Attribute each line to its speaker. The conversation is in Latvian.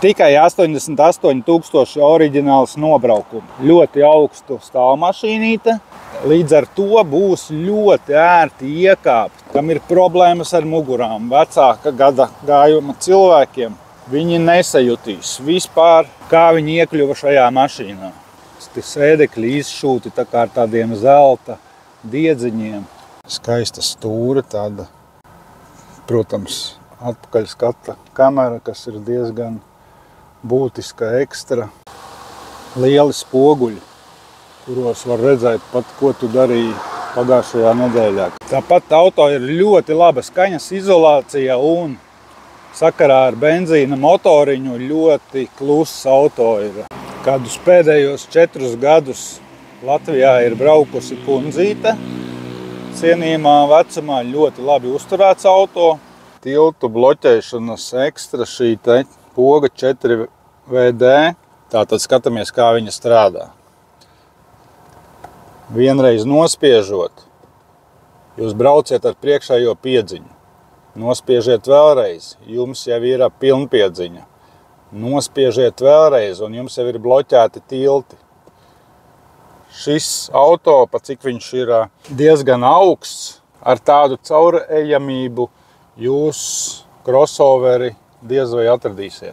Speaker 1: tikai 88,000 oriģināls nobraukumi. Ļoti augstu stāvmašīnīte. Līdz ar to būs ļoti ērti iekāpt. Kam ir problēmas ar mugurām, vecāka gada gājuma cilvēkiem, viņi nesajutīs vispār, kā viņi iekļuva šajā mašīnā. Sēdekļi izšūti tā kā ar tādiem zelta diedziņiem. Skaista stūra tāda, protams, atpakaļ skata kamera, kas ir diezgan būtiska ekstra. Lieli spoguļi, kuros var redzēt pat, ko tu darīji pagājušajā nedēļā. Tāpat auto ir ļoti laba skaņas izolācija un sakarā ar benzīna motoriņu ļoti kluss auto ir. Kādus pēdējos 4 gadus Latvijā ir braukusi kundzīte. Cienījumā vecumā ļoti labi uzturēts auto. Tiltu bloķēšanas ekstra šī te poga 4VD. Tātad skatāmies, kā viņa strādā. Vienreiz nospiežot, jūs brauciet ar priekšējo piedziņu. Nospiežiet vēlreiz, jums jau ir pilnpiedziņa. Nospiežiet vēlreiz, un jums jau ir bloķēti tilti. Šis auto, pa cik viņš ir diezgan augsts, ar tādu caurejamību jūs crossoveri diez vai atradīsiet.